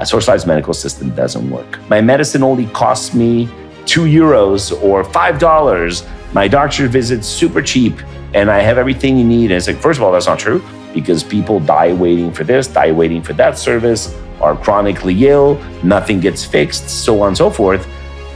socialized medical system doesn't work. My medicine only costs me €2 or $5. My doctor visit's super cheap and I have everything you need. And it's like, first of all, that's not true because people die waiting for this, die waiting for that service, are chronically ill, nothing gets fixed, so on and so forth.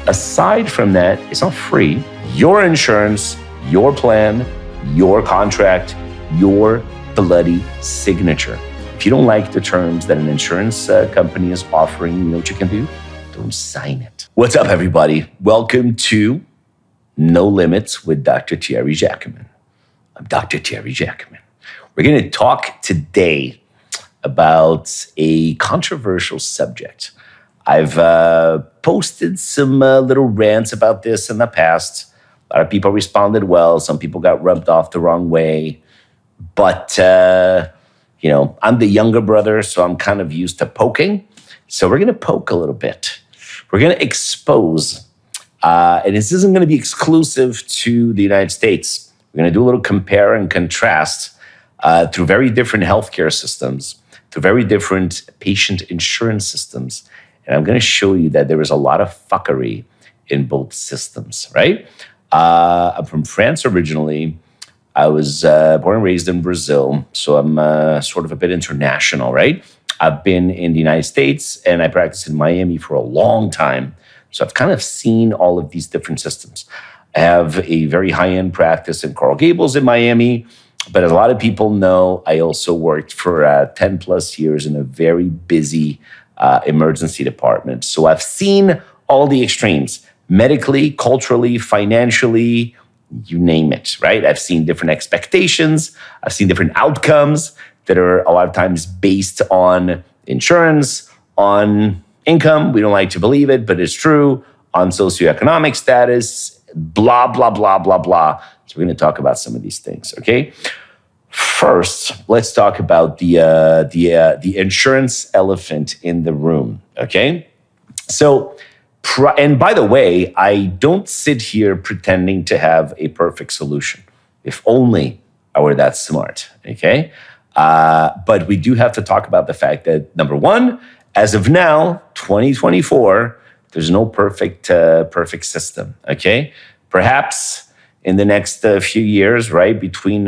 Aside from that, it's not free. Your insurance, your plan, your contract, your bloody signature. If you don't like the terms that an insurance company is offering, you know what you can do? Don't sign it. What's up, everybody? Welcome to No Limits with Dr. Thierry Jacquemin. I'm Dr. Thierry Jacquemin. We're going to talk today about a controversial subject. I've posted some little rants about this in the past. A lot of people responded well. Some people got rubbed off the wrong way. But, I'm the younger brother, so I'm kind of used to poking. So we're going to poke a little bit. We're going to expose. And this isn't going to be exclusive to the United States. We're going to do a little compare and contrast through very different healthcare systems, through very different patient insurance systems. And I'm going to show you that there is a lot of fuckery in both systems, right? I'm from France originally. I was born and raised in Brazil, so I'm sort of a bit international, right? I've been in the United States and I practiced in Miami for a long time. So I've kind of seen all of these different systems. I have a very high-end practice in Coral Gables in Miami, but as a lot of people know, I also worked for 10 plus years in a very busy emergency department. So I've seen all the extremes, medically, culturally, financially, you name it, right? I've seen different expectations. I've seen different outcomes that are a lot of times based on insurance, on income. We don't like to believe it, but it's true. On socioeconomic status, blah, blah, blah, blah, blah. So we're going to talk about some of these things, okay? First, let's talk about the insurance elephant in the room, okay? So, and by the way, I don't sit here pretending to have a perfect solution. If only I were that smart, okay? But we do have to talk about the fact that, number one, as of now, 2024, there's no perfect system, okay? Perhaps in the next few years, right, between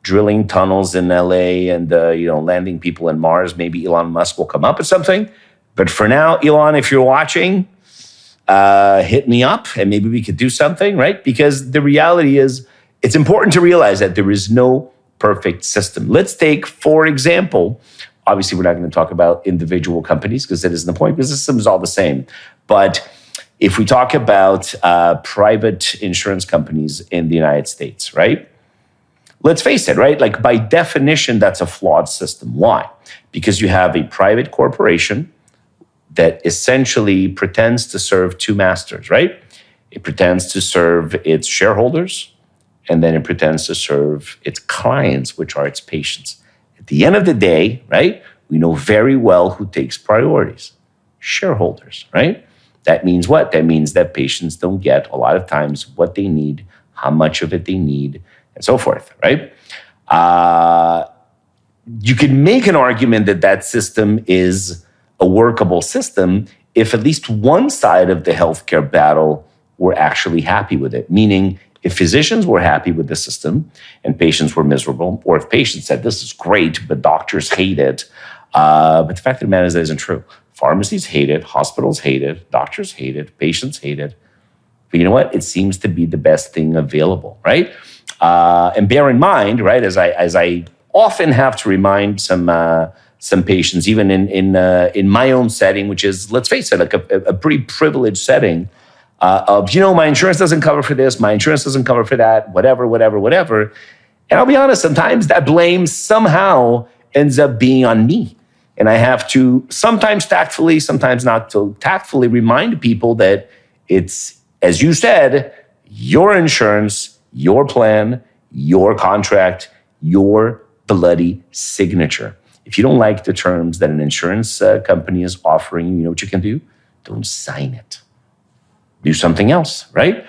drilling tunnels in LA and landing people in Mars, maybe Elon Musk will come up with something. But for now, Elon, if you're watching, hit me up and maybe we could do something, right? Because the reality is, it's important to realize that there is no perfect system. Let's take, for example, obviously we're not going to talk about individual companies because that isn't the point because the system is all the same. But if we talk about private insurance companies in the United States, right? Let's face it, right? Like by definition, that's a flawed system. Why? Because you have a private corporation that essentially pretends to serve two masters, right? It pretends to serve its shareholders, and then it pretends to serve its clients, which are its patients. At the end of the day, right, we know very well who takes priorities. Shareholders, right? That means what? That means that patients don't get a lot of times what they need, how much of it they need, and so forth, right? You can make an argument that that system is a workable system if at least one side of the healthcare battle were actually happy with it. Meaning, if physicians were happy with the system and patients were miserable, or if patients said, this is great, but doctors hate it. But the fact of the matter is that isn't true. Pharmacies hate it, hospitals hate it, doctors hate it, patients hate it. But you know what? It seems to be the best thing available, right? And bear in mind, right, as I often have to remind some patients, even in my own setting, which is, let's face it, like a pretty privileged setting of, my insurance doesn't cover for this, my insurance doesn't cover for that, whatever. And I'll be honest, sometimes that blame somehow ends up being on me. And I have to sometimes tactfully, sometimes not so tactfully remind people that it's, as you said, your insurance, your plan, your contract, your bloody signature. If you don't like the terms that an insurance company is offering, you know what you can do? Don't sign it. Do something else, right?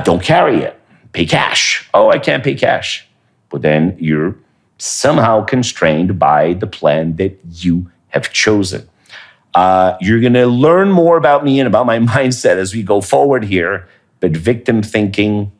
Don't carry it. Pay cash. Oh, I can't pay cash. But then you're somehow constrained by the plan that you have chosen. You're going to learn more about me and about my mindset as we go forward here, but victim thinking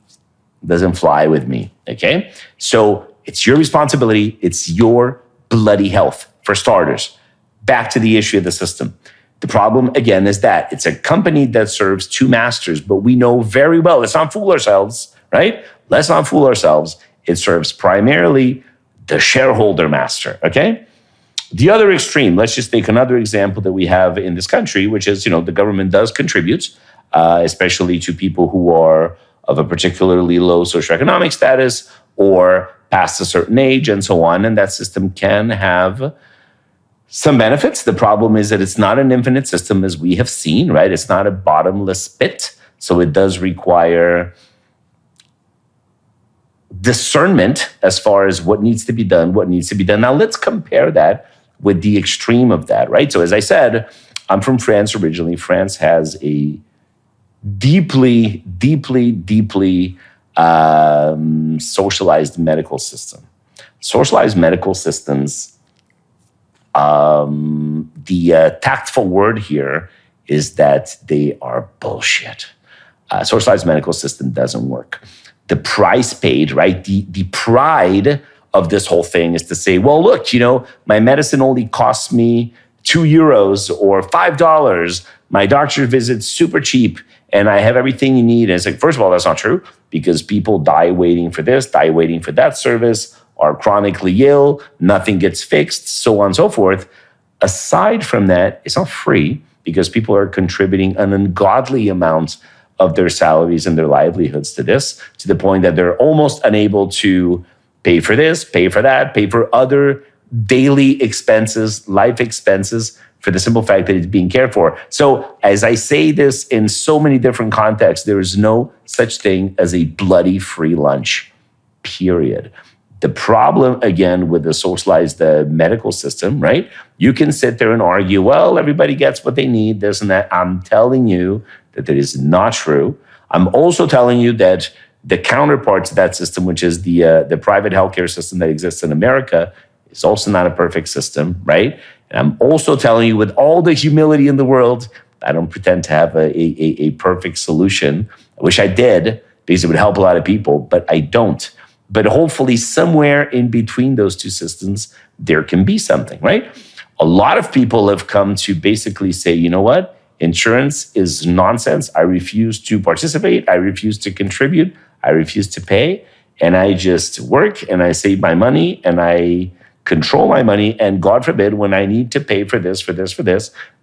doesn't fly with me, okay? So it's your responsibility. It's your bloody health, for starters. Back to the issue of the system. The problem, again, is that it's a company that serves two masters, but we know very well, let's not fool ourselves, right? Let's not fool ourselves. It serves primarily the shareholder master, okay? The other extreme, let's just take another example that we have in this country, which is, the government does contribute, especially to people who are of a particularly low socioeconomic status or past a certain age and so on. And that system can have some benefits. The problem is that it's not an infinite system, as we have seen, right? It's not a bottomless pit. So it does require discernment as far as what needs to be done, Now, let's compare that with the extreme of that, right? So as I said, I'm from France originally. France has a deeply socialized medical system. Socialized medical systems, the tactful word here is that they are bullshit. Socialized medical system doesn't work. The price paid, right? The pride of this whole thing is to say, well, look, my medicine only costs me €2 or $5. My doctor visit's super cheap and I have everything you need. And it's like, first of all, that's not true, because people die waiting for this, die waiting for that service, are chronically ill, nothing gets fixed, so on and so forth. Aside from that, it's not free, because people are contributing an ungodly amount of their salaries and their livelihoods to this, to the point that they're almost unable to pay for this, pay for that, pay for other daily expenses, life expenses, for the simple fact that it's being cared for. So as I say this in so many different contexts, there is no such thing as a bloody free lunch, period. The problem, again, with the socialized medical system, right? You can sit there and argue, well, everybody gets what they need, this and that. I'm telling you that is not true. I'm also telling you that the counterpart to that system, which is the private healthcare system that exists in America, is also not a perfect system, right? And I'm also telling you, with all the humility in the world, I don't pretend to have a perfect solution. I wish I did, because it would help a lot of people, but I don't. But hopefully somewhere in between those two systems, there can be something, right? A lot of people have come to basically say, you know what? Insurance is nonsense. I refuse to participate. I refuse to contribute. I refuse to pay. And I just work and I save my money and I control my money. And God forbid, when I need to pay for this,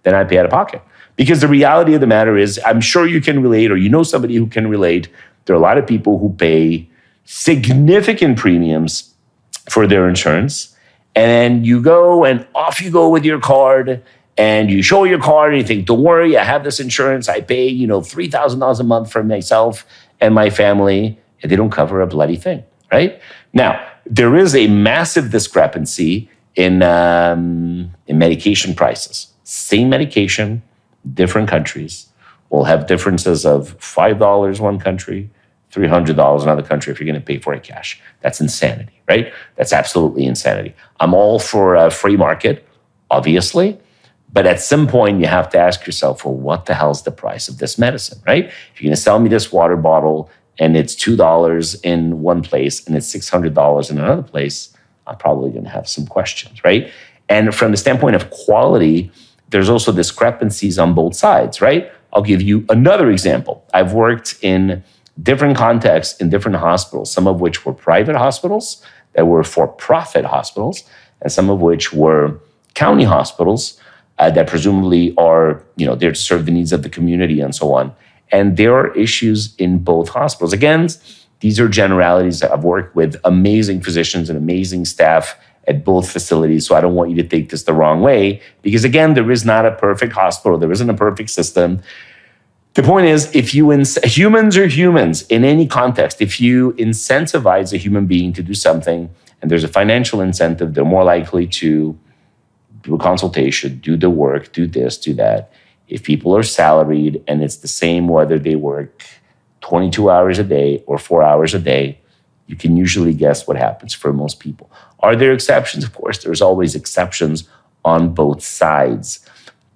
then I pay out of pocket. Because the reality of the matter is, I'm sure you can relate, or you know somebody who can relate. There are a lot of people who pay significant premiums for their insurance. And you go and off you go with your card, and you show your card and you think, don't worry, I have this insurance. I pay, $3,000 a month for myself and my family, and they don't cover a bloody thing, right? Now, there is a massive discrepancy in medication prices. Same medication, different countries will have differences of $5 one country, $300 another country if you're going to pay for it cash. That's insanity, right? That's absolutely insanity. I'm all for a free market, obviously. But at some point, you have to ask yourself, well, what the hell's the price of this medicine, right? If you're going to sell me this water bottle and it's $2 in one place and it's $600 in another place, I'm probably going to have some questions, right? And from the standpoint of quality, there's also discrepancies on both sides, right? I'll give you another example. I've worked in different contexts in different hospitals, some of which were private hospitals that were for-profit hospitals, and some of which were county hospitals that presumably are, there to serve the needs of the community and so on. And there are issues in both hospitals. Again, these are generalities. I've worked with amazing physicians and amazing staff at both facilities, so I don't want you to take this the wrong way, because again, there is not a perfect hospital. There isn't a perfect system. The point is, if humans are humans in any context, if you incentivize a human being to do something and there's a financial incentive, they're more likely to do a consultation, do the work, do this, do that. If people are salaried and it's the same whether they work 22 hours a day or 4 hours a day, you can usually guess what happens for most people. Are there exceptions? Of course, there's always exceptions on both sides.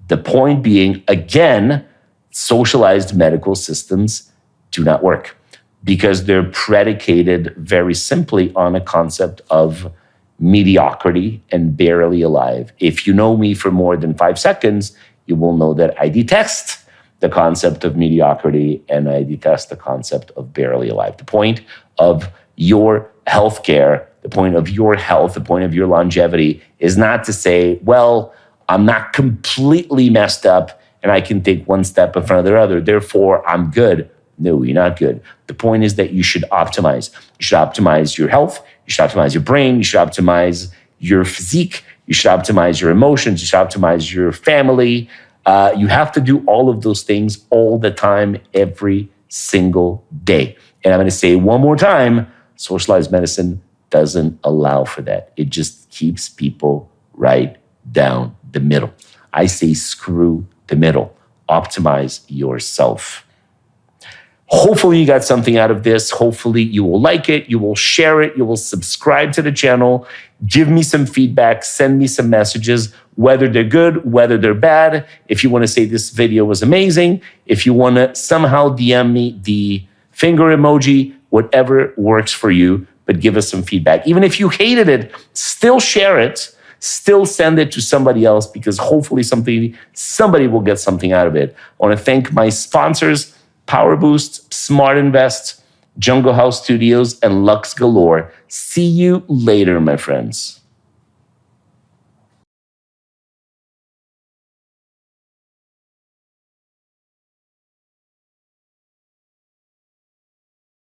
The point being, again, socialized medical systems do not work because they're predicated very simply on a concept of mediocrity and barely alive. If you know me for more than 5 seconds, you will know that I detest the concept of mediocrity and I detest the concept of barely alive. The point of your healthcare, the point of your health, the point of your longevity is not to say, well, I'm not completely messed up and I can take one step in front of the other, therefore I'm good. No, you're not good. The point is that you should optimize. You should optimize your health. You should optimize your brain. You should optimize your physique. You should optimize your emotions. You should optimize your family. You have to do all of those things all the time, every single day. And I'm going to say one more time, socialized medicine doesn't allow for that. It just keeps people right down the middle. I say screw the middle. Optimize yourself. Hopefully you got something out of this. Hopefully you will like it. You will share it. You will subscribe to the channel. Give me some feedback. Send me some messages, whether they're good, whether they're bad. If you want to say this video was amazing, if you want to somehow DM me the finger emoji, whatever works for you, but give us some feedback. Even if you hated it, still share it. Still send it to somebody else because hopefully somebody will get something out of it. I want to thank my sponsors, Power Boost, Smart Invest, Jungle House Studios, and Luxe Galore. See you later, my friends.